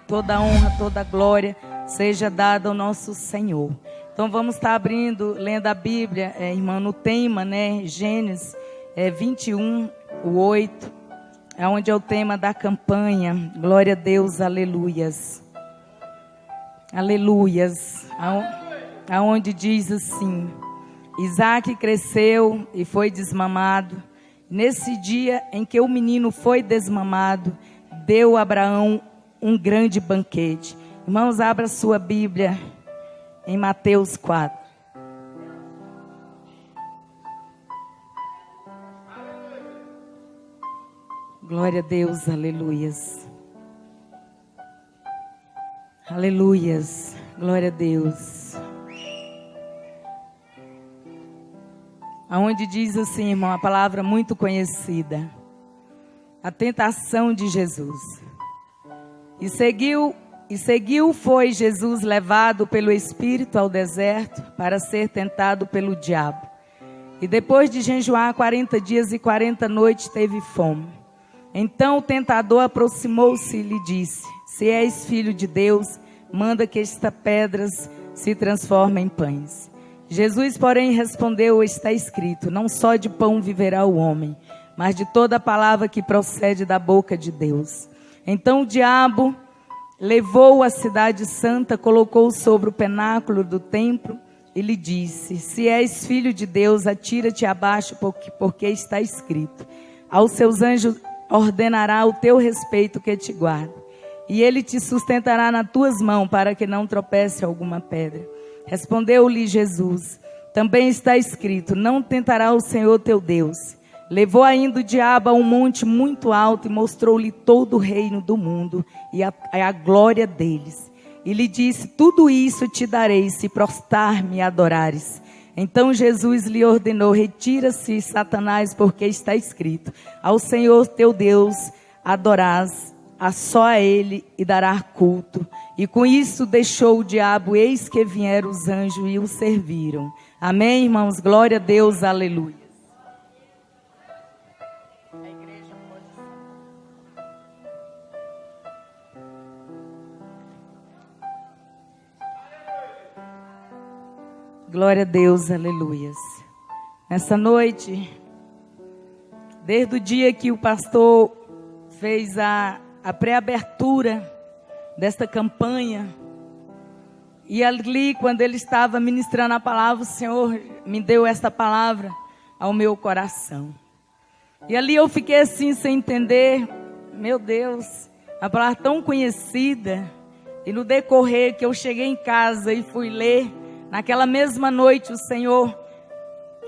Toda honra, toda glória seja dada ao nosso Senhor. Então vamos estar abrindo, lendo a Bíblia, irmã, no tema, Gênesis 21, o 8, onde é o tema da campanha. Glória a Deus, aleluias. Aleluias. Aonde diz assim: Isaac cresceu e foi desmamado. Nesse dia em que o menino foi desmamado, deu a Abraão um grande banquete. Irmãos, abra sua Bíblia em Mateus 4. Glória a Deus, aleluias. Aleluias, glória a Deus. Aonde diz assim, irmão, a palavra muito conhecida: a tentação de Jesus. E seguiu foi Jesus levado pelo Espírito ao deserto para ser tentado pelo diabo. E depois de jejuar 40 dias e 40 noites teve fome. Então o tentador aproximou-se e lhe disse: se és filho de Deus, manda que estas pedras se transformem em pães. Jesus, porém, respondeu: está escrito, não só de pão viverá o homem, mas de toda palavra que procede da boca de Deus. Então o diabo levou-o à cidade santa, colocou-o sobre o pináculo do templo e lhe disse: se és filho de Deus, atira-te abaixo, porque está escrito, aos seus anjos ordenará o teu respeito que te guarda, e ele te sustentará nas tuas mãos, para que não tropece alguma pedra. Respondeu-lhe Jesus: também está escrito, não tentará o Senhor teu Deus. Levou ainda o diabo a um monte muito alto e mostrou-lhe todo o reino do mundo e a glória deles. E lhe disse: tudo isso te darei, se prostrar-me e adorares. Então Jesus lhe ordenou: retira-se, Satanás, porque está escrito, ao Senhor teu Deus adorás, a só a ele e dará culto. E com isso deixou o diabo, eis que vieram os anjos e o serviram. Amém, irmãos? Glória a Deus, aleluia. Glória a Deus, aleluias. Nessa noite, desde o dia que o pastor fez a pré-abertura desta campanha, e ali quando ele estava ministrando a palavra, o Senhor me deu esta palavra ao meu coração. E ali eu fiquei assim sem entender, meu Deus, a palavra tão conhecida. E no decorrer que eu cheguei em casa e fui ler, naquela mesma noite o Senhor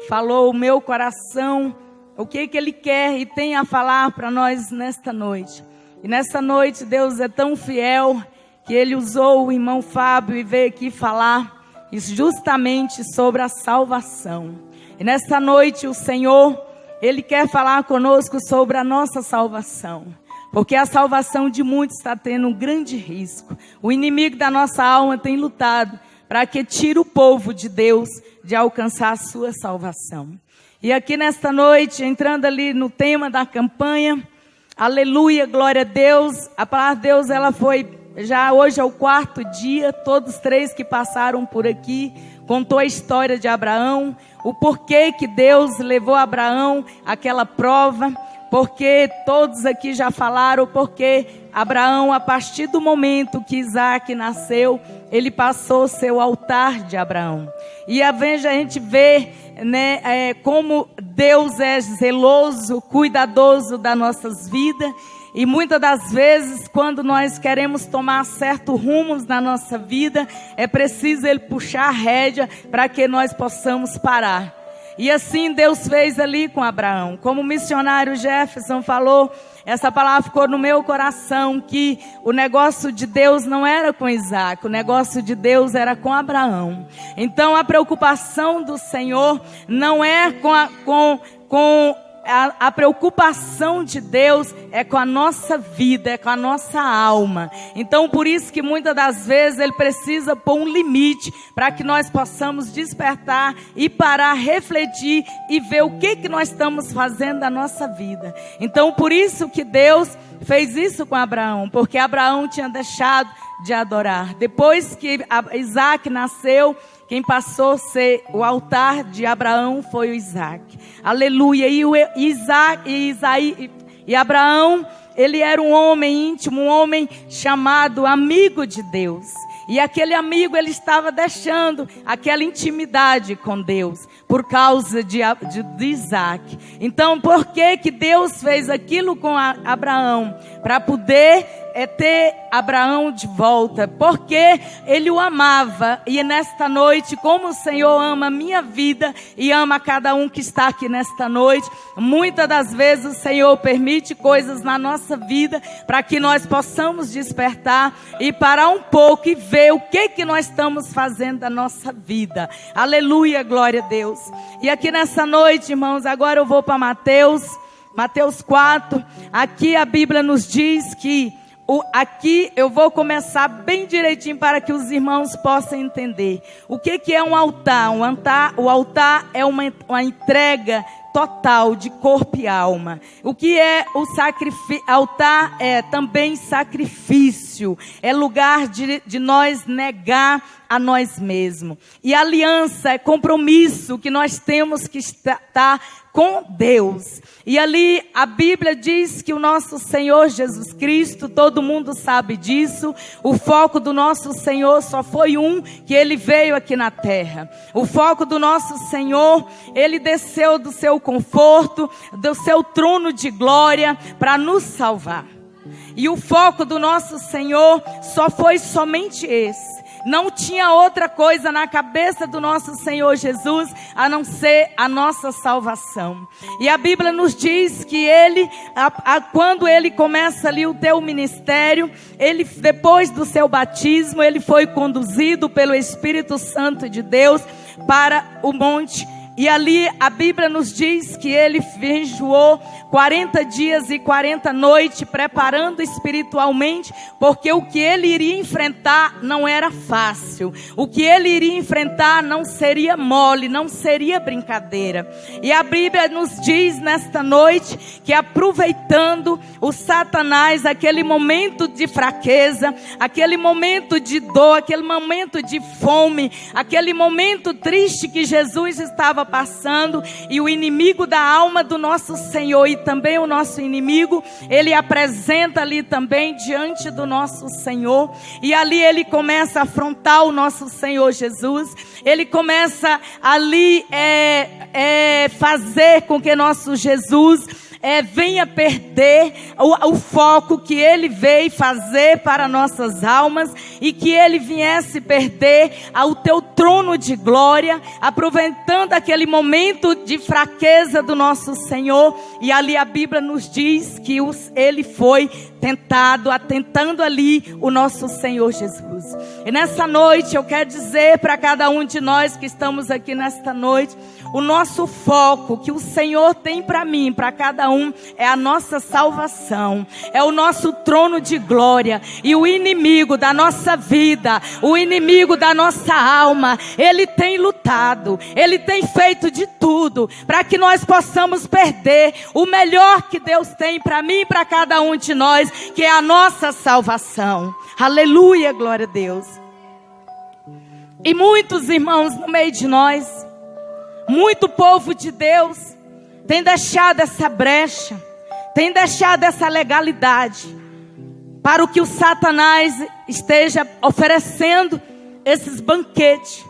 falou o meu coração, o que Ele quer e tem a falar para nós nesta noite. E nessa noite Deus é tão fiel que Ele usou o irmão Fábio e veio aqui falar justamente sobre a salvação. E nessa noite o Senhor, Ele quer falar conosco sobre a nossa salvação. Porque a salvação de muitos está tendo um grande risco. O inimigo da nossa alma tem lutado para que tire o povo de Deus de alcançar a sua salvação. E aqui nesta noite, entrando ali no tema da campanha, aleluia, glória a Deus. A palavra de Deus, ela foi, já hoje é o 4º dia, todos 3 que passaram por aqui, contou a história de Abraão, o porquê que Deus levou Abraão àquela prova, porque todos aqui já falaram, porque Abraão, a partir do momento que Isaac nasceu, ele passou a ser o altar de Abraão. E a gente vê, como Deus é zeloso, cuidadoso das nossas vidas. E muitas das vezes, quando nós queremos tomar certos rumos na nossa vida, é preciso Ele puxar a rédea para que nós possamos parar. E assim Deus fez ali com Abraão. Como o missionário Jefferson falou, essa palavra ficou no meu coração, que o negócio de Deus não era com Isaac, o negócio de Deus era com Abraão. Então a preocupação do Senhor não é a preocupação de Deus é com a nossa vida, é com a nossa alma. Então por isso que muitas das vezes Ele precisa pôr um limite para que nós possamos despertar e parar, refletir e ver o que nós estamos fazendo da nossa vida. Então por isso que Deus fez isso com Abraão, porque Abraão tinha deixado de adorar. Depois que Isaac nasceu, quem passou a ser o altar de Abraão foi o Isaac. Aleluia. E Abraão, ele era um homem íntimo, um homem chamado amigo de Deus. E aquele amigo, ele estava deixando aquela intimidade com Deus por causa de Isaac. Então, por que Deus fez aquilo com Abraão? Para poder ter Abraão de volta, porque ele o amava. E nesta noite, como o Senhor ama a minha vida e ama cada um que está aqui nesta noite, muitas das vezes o Senhor permite coisas na nossa vida para que nós possamos despertar e parar um pouco e ver o que nós estamos fazendo da nossa vida. Aleluia, glória a Deus. E aqui nessa noite, irmãos, agora eu vou para Mateus 4. Aqui a Bíblia nos diz que aqui eu vou começar bem direitinho para que os irmãos possam entender. O que é um altar? O altar é uma entrega total de corpo e alma. O que é o sacrifício? Altar é também sacrifício. É lugar de nós negar a nós mesmos. E aliança é compromisso que nós temos que estar com Deus. E ali a Bíblia diz que o nosso Senhor Jesus Cristo, todo mundo sabe disso, o foco do nosso Senhor só foi que ele veio aqui na terra. O foco do nosso Senhor, ele desceu do seu conforto, do seu trono de glória para nos salvar. E o foco do nosso Senhor só foi somente esse. Não tinha outra coisa na cabeça do nosso Senhor Jesus a não ser a nossa salvação. E a Bíblia nos diz que ele, quando ele começa ali o teu ministério, ele, depois do seu batismo, ele foi conduzido pelo Espírito Santo de Deus para o monte. E ali a Bíblia nos diz que ele jejuou 40 dias e 40 noites, preparando espiritualmente, porque o que ele iria enfrentar não era fácil. O que ele iria enfrentar não seria mole, não seria brincadeira. E a Bíblia nos diz nesta noite que, aproveitando o Satanás, aquele momento de fraqueza, aquele momento de dor, aquele momento de fome, aquele momento triste que Jesus estava passando, e o inimigo da alma do nosso Senhor e também o nosso inimigo, ele apresenta ali também diante do nosso Senhor, e ali ele começa a afrontar o nosso Senhor Jesus. Ele começa ali fazer com que nosso Jesus venha perder o foco que ele veio fazer para nossas almas, e que ele viesse perder ao teu trono de glória, aproveitando aquele momento de fraqueza do nosso Senhor. E ali a Bíblia nos diz que ele foi atentando ali o nosso Senhor Jesus. E nessa noite eu quero dizer para cada um de nós que estamos aqui nesta noite, o nosso foco que o Senhor tem para mim, para cada um, é a nossa salvação, é o nosso trono de glória. E o inimigo da nossa vida, o inimigo da nossa alma, ele tem lutado, ele tem feito de tudo para que nós possamos perder o melhor que Deus tem para mim e para cada um de nós, que é a nossa salvação. Aleluia, glória a Deus. E muitos irmãos no meio de nós, muito povo de Deus, tem deixado essa brecha, tem deixado essa legalidade para o que o Satanás esteja oferecendo, esses banquetes.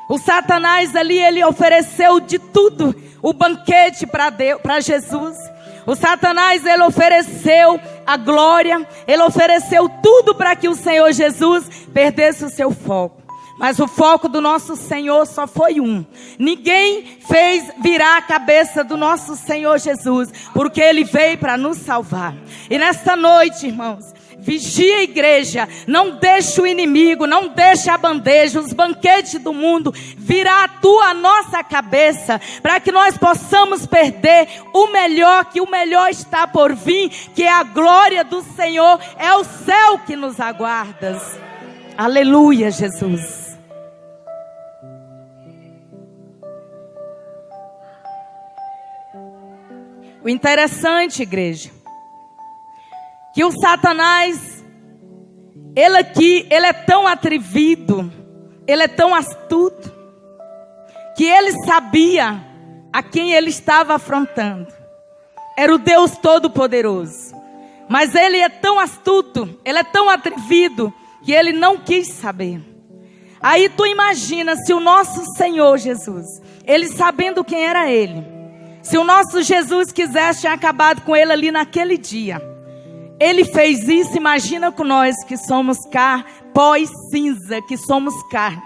O Satanás ali, ele ofereceu de tudo, o banquete para Jesus. O Satanás, ele ofereceu a glória, ele ofereceu tudo para que o Senhor Jesus perdesse o seu foco. Mas o foco do nosso Senhor só foi um. Ninguém fez virar a cabeça do nosso Senhor Jesus, porque ele veio para nos salvar. E nesta noite, irmãos, vigia a igreja, não deixe o inimigo, não deixe a bandeja, os banquetes do mundo virar a nossa cabeça, para que nós possamos perder o melhor, que o melhor está por vir, que é a glória do Senhor, é o céu que nos aguarda. Aleluia, Jesus. O interessante, igreja, que o Satanás, ele é tão atrevido, ele é tão astuto, que ele sabia a quem ele estava afrontando. Era o Deus Todo-Poderoso. Mas ele é tão astuto, ele é tão atrevido, que ele não quis saber. Aí tu imagina se o nosso Senhor Jesus, ele sabendo quem era ele, se o nosso Jesus quisesse ter acabado com ele ali naquele dia. Ele fez isso, imagina com nós que somos pó e cinza, que somos carne.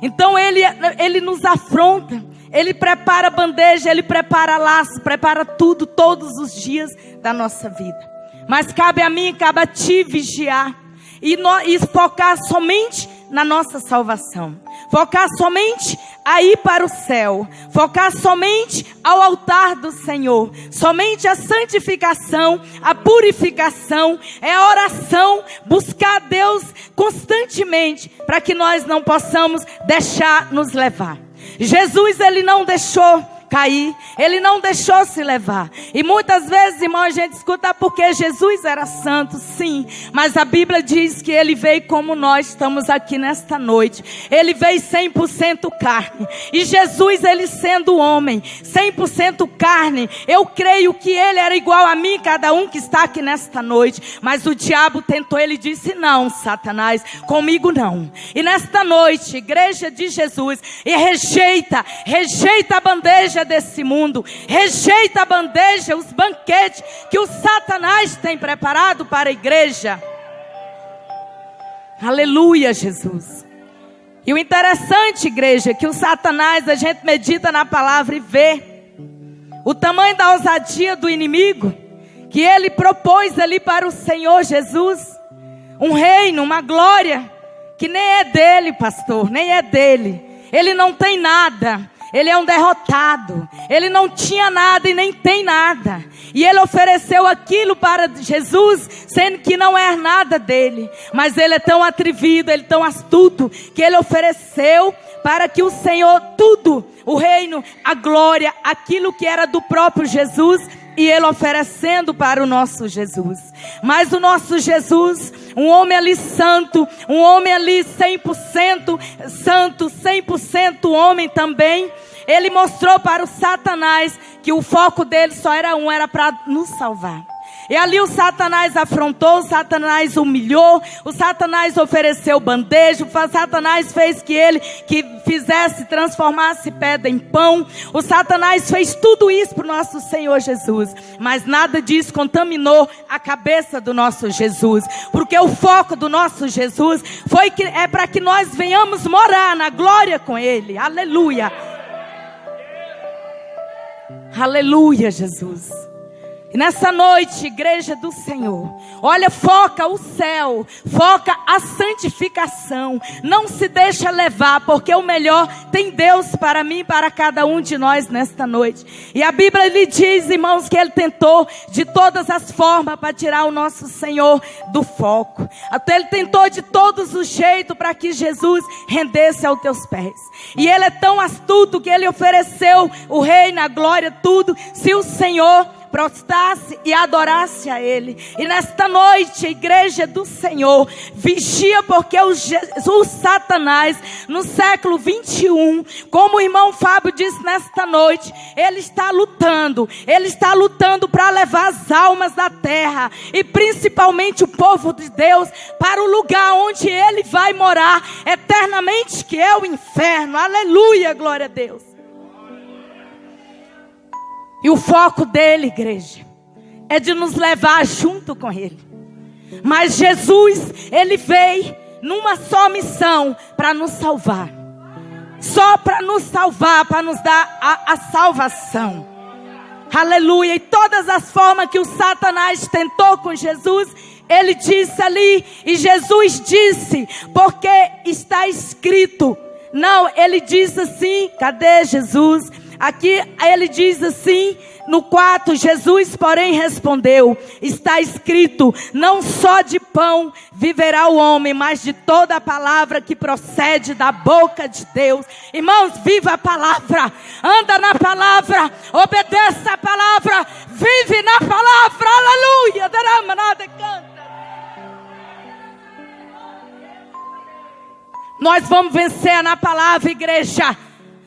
Então ele nos afronta, ele prepara bandeja, ele prepara laço, prepara tudo, todos os dias da nossa vida. Mas cabe a mim, cabe a ti vigiar e focar somente na nossa salvação. Focar somente a ir para o céu. Focar somente ao altar do Senhor. Somente a santificação, a purificação, é a oração, buscar Deus constantemente, para que nós não possamos deixar nos levar. Jesus, ele não deixou cair, ele não deixou se levar. E muitas vezes, irmão, a gente escuta porque Jesus era santo, sim, mas a Bíblia diz que ele veio como nós estamos aqui nesta noite. Ele veio 100% carne. E Jesus, ele sendo homem, 100% carne, eu creio que ele era igual a mim, cada um que está aqui nesta noite. Mas o diabo tentou, ele disse: não, Satanás, comigo não. E nesta noite, igreja de Jesus, e rejeita a bandeja desse mundo, rejeita a bandeja, os banquetes que o Satanás tem preparado para a igreja. Aleluia, Jesus. E o interessante, igreja, é que o Satanás, a gente medita na palavra e vê o tamanho da ousadia do inimigo, que ele propôs ali para o Senhor Jesus, um reino, uma glória, que nem é dele, pastor, nem é dele. Ele não tem nada. Ele é um derrotado. Ele não tinha nada e nem tem nada. E ele ofereceu aquilo para Jesus, sendo que não é nada dele. Mas ele é tão atrevido, ele é tão astuto, que ele ofereceu para que o Senhor, tudo, o reino, a glória, aquilo que era do próprio Jesus, e ele oferecendo para o nosso Jesus. Mas o nosso Jesus, um homem ali santo, um homem ali 100% santo, 100% homem também, ele mostrou para o Satanás que o foco dele só era era para nos salvar. E ali o Satanás afrontou, o Satanás humilhou, o Satanás ofereceu bandeja, o Satanás fez que transformasse pedra em pão. O Satanás fez tudo isso para o nosso Senhor Jesus. Mas nada disso contaminou a cabeça do nosso Jesus. Porque o foco do nosso Jesus é para que nós venhamos morar na glória com Ele. Aleluia. Aleluia, Jesus. E nessa noite, igreja do Senhor, olha, foca o céu, foca a santificação, não se deixa levar, porque o melhor tem Deus para mim e para cada um de nós nesta noite. E a Bíblia lhe diz, irmãos, que ele tentou de todas as formas para tirar o nosso Senhor do foco. Até ele tentou de todos os jeitos para que Jesus rendesse aos teus pés. E ele é tão astuto que ele ofereceu o reino, a glória, tudo, se o Senhor prostrasse e adorasse a Ele. E nesta noite, a igreja do Senhor, vigia, porque o Satanás, no século 21, como o irmão Fábio disse nesta noite, ele está lutando para levar as almas da terra, e principalmente o povo de Deus, para o lugar onde ele vai morar eternamente, que é o inferno. Aleluia, glória a Deus. E o foco dele, igreja, é de nos levar junto com ele. Mas Jesus, ele veio numa só missão, para nos salvar. Só para nos salvar, para nos dar a salvação. Aleluia. E todas as formas que o Satanás tentou com Jesus, ele disse ali, e Jesus disse, porque está escrito. Não, ele disse assim, cadê Jesus? Aqui ele diz assim, no 4, Jesus porém respondeu, está escrito, não só de pão viverá o homem, mas de toda a palavra que procede da boca de Deus. Irmãos, viva a palavra, anda na palavra, obedeça a palavra, vive na palavra, aleluia. Nós vamos vencer na palavra, igreja.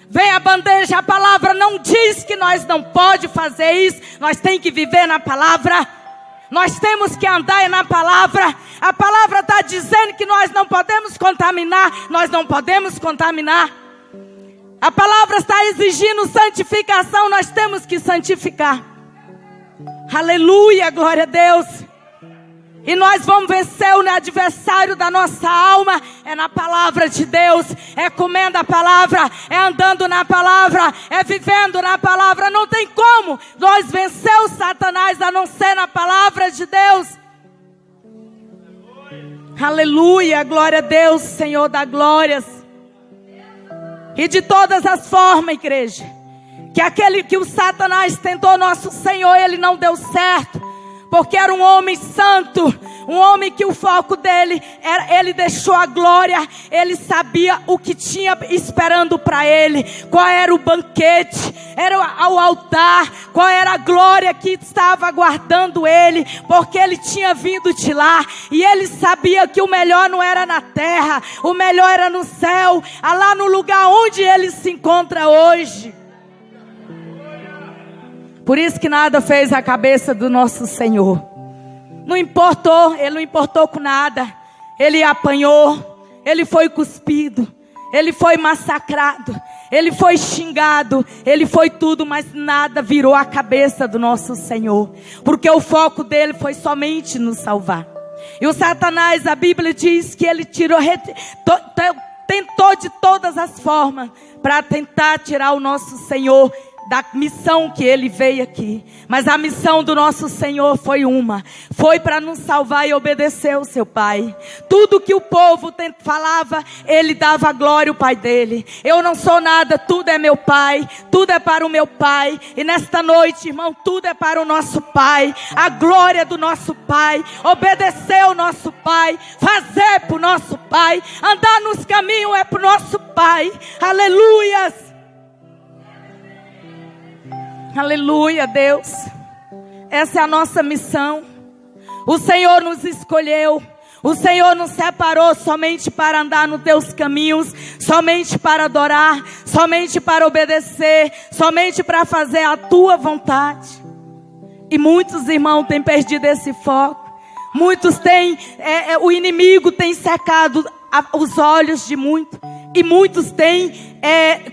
Vem a bandeja, a palavra não diz que nós não pode fazer isso. Nós temos que viver na palavra. Nós temos que andar na palavra. A palavra está dizendo que nós não podemos contaminar. Nós não podemos contaminar. A palavra está exigindo santificação. Nós temos que santificar. Aleluia, glória a Deus. E nós vamos vencer o adversário da nossa alma. É na palavra de Deus. É comendo a palavra. É andando na palavra. É vivendo na palavra. Não tem como nós vencer o Satanás a não ser na palavra de Deus. Aleluia, glória a Deus, Senhor da glórias. E de todas as formas, igreja, que aquele que o Satanás tentou nosso Senhor, ele não deu certo. Porque era um homem santo, um homem que o foco dele era, ele deixou a glória, ele sabia o que tinha esperando para ele, qual era o banquete, era o altar, qual era a glória que estava aguardando ele, porque ele tinha vindo de lá, e ele sabia que o melhor não era na terra, o melhor era no céu, lá no lugar onde ele se encontra hoje. Por isso que nada fez a cabeça do nosso Senhor. Não importou, ele não importou com nada. Ele apanhou, ele foi cuspido, ele foi massacrado, ele foi xingado, ele foi tudo, mas nada virou a cabeça do nosso Senhor. Porque o foco dele foi somente nos salvar. E o Satanás, a Bíblia diz que ele tentou de todas as formas para tentar tirar o nosso Senhor da missão que ele veio aqui. Mas a missão do nosso Senhor foi uma. Foi para nos salvar e obedecer ao seu Pai. Tudo que o povo falava, ele dava glória ao Pai dele. Eu não sou nada, tudo é meu Pai. Tudo é para o meu Pai. E nesta noite, irmão, tudo é para o nosso Pai. A glória do nosso Pai. Obedecer ao nosso Pai. Fazer para o nosso Pai. Andar nos caminhos é para o nosso Pai. Aleluias. Aleluia, Deus. Essa é a nossa missão. O Senhor nos escolheu. O Senhor nos separou somente para andar nos teus caminhos, somente para adorar, somente para obedecer, somente para fazer a tua vontade. E muitos irmãos têm perdido esse foco. Muitos têm, o inimigo tem secado os olhos de muitos. E muitos têm,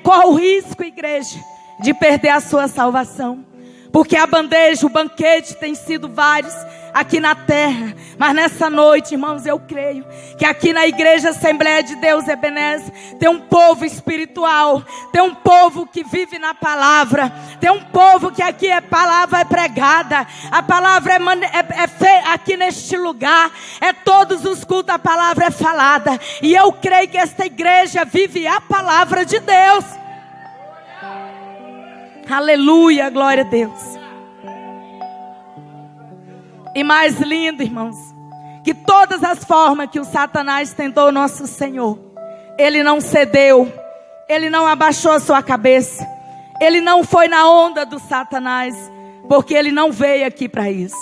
corre o risco, igreja, de perder a sua salvação. Porque a bandeja, o banquete tem sido vários aqui na terra. Mas nessa noite, irmãos, eu creio que aqui na igreja Assembleia de Deus Ebenezer tem um povo espiritual. Tem um povo que vive na palavra. Tem um povo que aqui a palavra é pregada. A palavra aqui neste lugar. Todos os cultos a palavra é falada. E eu creio que esta igreja vive a palavra de Deus. Aleluia, glória a Deus. E mais lindo, irmãos, que todas as formas que o Satanás tentou o nosso Senhor, ele não cedeu, ele não abaixou a sua cabeça, ele não foi na onda do Satanás, porque ele não veio aqui para isso.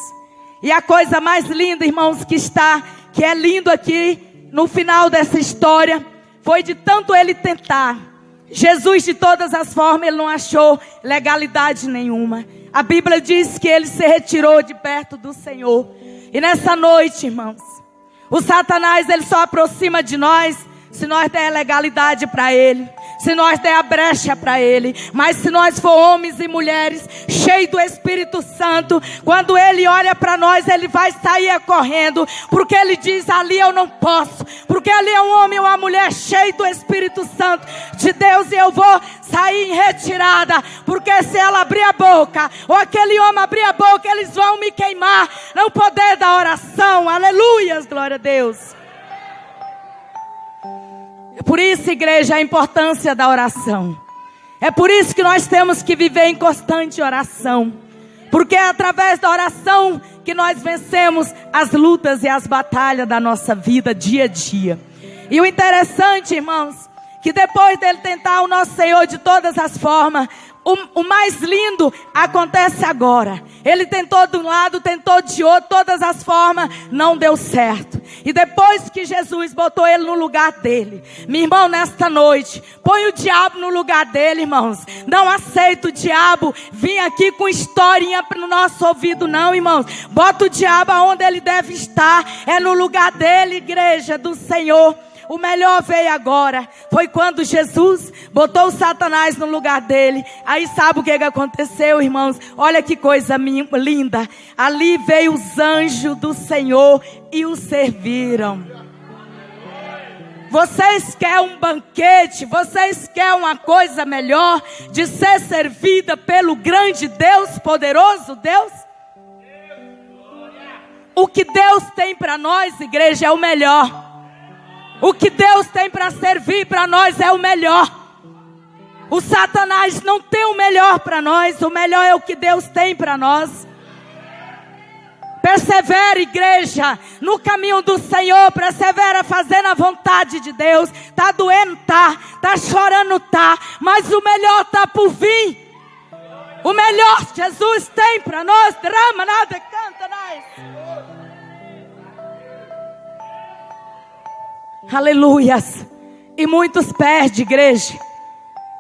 E a coisa mais linda, irmãos, que é lindo aqui no final dessa história, foi de tanto ele tentar. Jesus, de todas as formas, ele não achou legalidade nenhuma. A Bíblia diz que ele se retirou de perto do Senhor. E nessa noite, irmãos, o Satanás, ele só aproxima de nós se nós der legalidade para ele, se nós der a brecha para ele. Mas se nós for homens e mulheres cheios do Espírito Santo, quando ele olha para nós, ele vai sair correndo, porque ele diz: ali eu não posso, porque ali é um homem ou uma mulher cheio do Espírito Santo de Deus, e eu vou sair em retirada, porque se ela abrir a boca, ou aquele homem abrir a boca, eles vão me queimar no poder da oração. Aleluias, glória a Deus. É por isso, igreja, a importância da oração. É por isso que nós temos que viver em constante oração. Porque é através da oração que nós vencemos as lutas e as batalhas da nossa vida dia a dia. E o interessante, irmãos, que depois dele tentar o nosso Senhor de todas as formas, o mais lindo acontece agora. Ele tentou de um lado, tentou de outro, todas as formas, não deu certo. E depois que Jesus botou ele no lugar dele, meu irmão, nesta noite, põe o diabo no lugar dele, irmãos. Não aceita o diabo vir aqui com historinha no nosso ouvido, não, irmãos. Bota o diabo onde ele deve estar, é no lugar dele, igreja do Senhor. O melhor veio agora. Foi quando Jesus botou o Satanás no lugar dele. Aí sabe o que aconteceu, irmãos? Olha que coisa linda. Ali veio os anjos do Senhor e o serviram. Vocês querem um banquete? Vocês querem uma coisa melhor de ser servida pelo grande Deus, poderoso Deus? O que Deus tem para nós, igreja, é o melhor. O que Deus tem para servir para nós é o melhor. O Satanás não tem o melhor para nós. O melhor é o que Deus tem para nós. Persevera, igreja, no caminho do Senhor. Persevera fazendo a vontade de Deus. Está doendo, tá. Está chorando, tá. Mas o melhor está por vir. O melhor Jesus tem para nós. Drama, nada, canta, nós. Aleluias. E muitos perdem, igreja.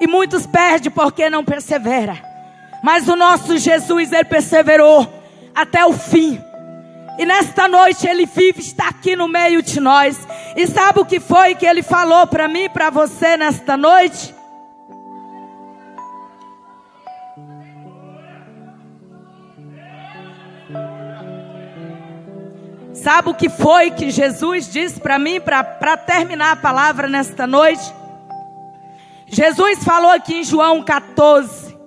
E muitos perdem porque não persevera. Mas o nosso Jesus, ele perseverou até o fim. E nesta noite ele vive, está aqui no meio de nós. E sabe o que foi que ele falou para mim, para você nesta noite? Sabe o que foi que Jesus disse para mim, para terminar a palavra nesta noite? Jesus falou aqui em João 14.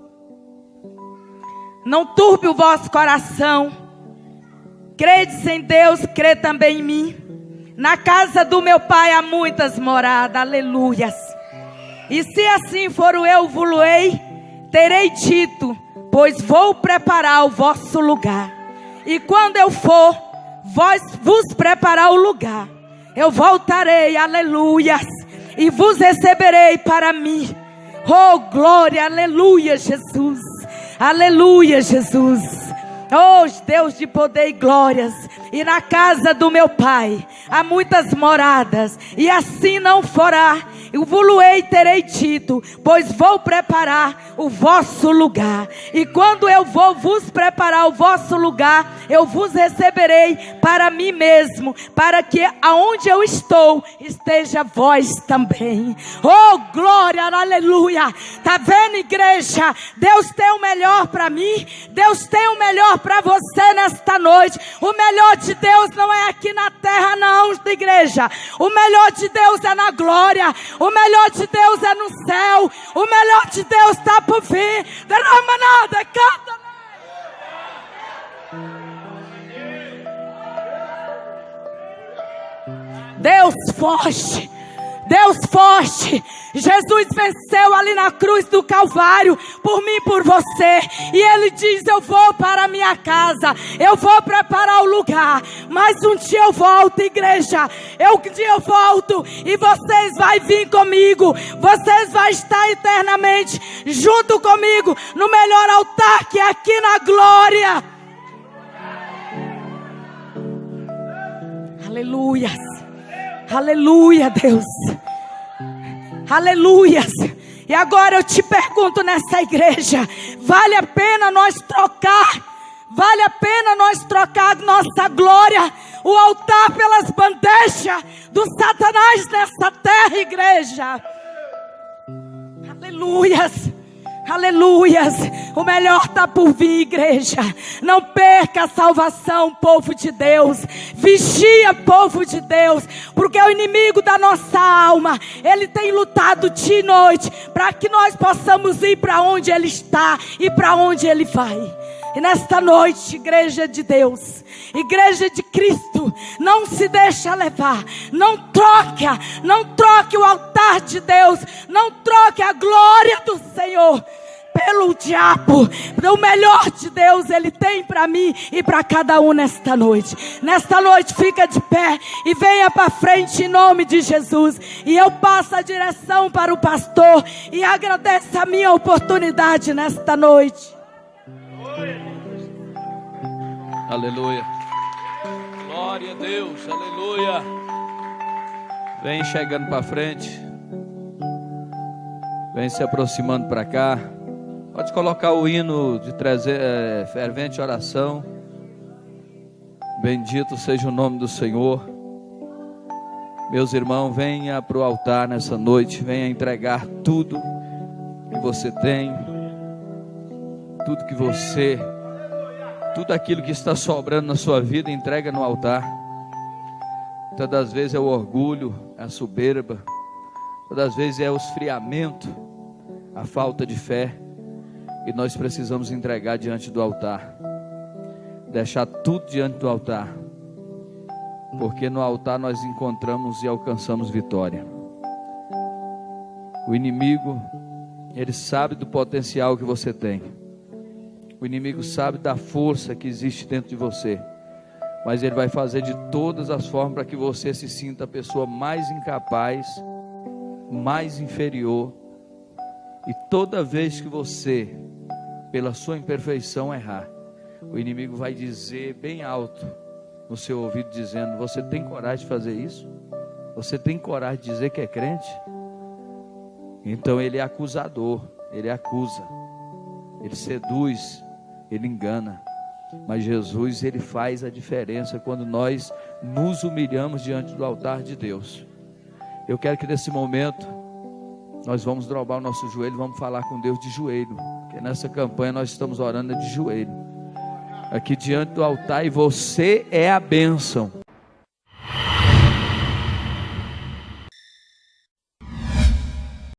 Não turbe o vosso coração. Credes em Deus, crê também em mim. Na casa do meu Pai há muitas moradas, aleluias. E se assim for eu vos-ei, terei dito, pois vou preparar o vosso lugar. E quando eu for vos preparar o lugar, eu voltarei, aleluias, e vos receberei para mim. Oh, glória, aleluia, Jesus. Aleluia, Jesus. Oh, Deus de poder e glórias. E na casa do meu Pai há muitas moradas, e assim não forá. Eu vos-ei terei dito, pois vou preparar o vosso lugar. E quando eu vou vos preparar o vosso lugar, eu vos receberei para mim mesmo, para que aonde eu estou, esteja vós também. Oh, glória, aleluia. Tá vendo, igreja? Deus tem o melhor para mim. Deus tem o melhor para você nesta noite. O melhor de Deus não é aqui na terra, não, igreja. O melhor de Deus é na glória. O melhor de Deus é no céu. O melhor de Deus está por vir. Derrama nada, canta. Deus forte. Deus forte. Jesus venceu ali na cruz do Calvário por mim e por você. E Ele diz, eu vou para a minha casa, eu vou preparar o lugar, mas um dia eu volto, igreja. Um dia eu volto e vocês vão vir comigo. Vocês vão estar eternamente junto comigo no melhor altar que é aqui na glória. Aleluias. Aleluia, Deus. Aleluias. E agora eu te pergunto nessa igreja, vale a pena nós trocar? Vale a pena nós trocar nossa glória, o altar, pelas bandejas do Satanás nessa terra, igreja? Aleluias. Aleluias. O melhor está por vir, igreja. Não perca a salvação, povo de Deus. Vigia, povo de Deus, porque o inimigo da nossa alma, ele tem lutado dia e noite para que nós possamos ir para onde ele está e para onde ele vai. E nesta noite, igreja de Deus, igreja de Cristo, não se deixa levar. Não troque o altar de Deus. Não troque a glória do Senhor pelo diabo. O melhor de Deus Ele tem para mim e para cada um nesta noite. Nesta noite fica de pé e venha para frente em nome de Jesus. E eu passo a direção para o pastor e agradeço a minha oportunidade nesta noite. Aleluia. Glória a Deus, aleluia. Vem chegando para frente. Vem se aproximando para cá. Pode colocar o hino de fervente oração. Bendito seja o nome do Senhor. Meus irmãos, venha para o altar nessa noite. Venha entregar tudo que você tem. Tudo aquilo que está sobrando na sua vida, entrega no altar. Muitas das vezes é o orgulho, é a soberba. Muitas das vezes é o esfriamento, a falta de fé. E nós precisamos entregar diante do altar. Deixar tudo diante do altar. Porque no altar nós encontramos e alcançamos vitória. O inimigo, ele sabe do potencial que você tem. O inimigo sabe da força que existe dentro de você. Mas ele vai fazer de todas as formas para que você se sinta a pessoa mais incapaz, mais inferior. E toda vez que você, pela sua imperfeição, errar, o inimigo vai dizer bem alto no seu ouvido, dizendo: você tem coragem de fazer isso? Você tem coragem de dizer que é crente? Então ele é acusador, ele acusa, ele seduz, ele engana. Mas Jesus, ele faz a diferença quando nós nos humilhamos diante do altar de Deus. Eu quero que nesse momento nós vamos dobrar o nosso joelho, vamos falar com Deus de joelho, porque nessa campanha nós estamos orando de joelho, aqui diante do altar, e você é a bênção.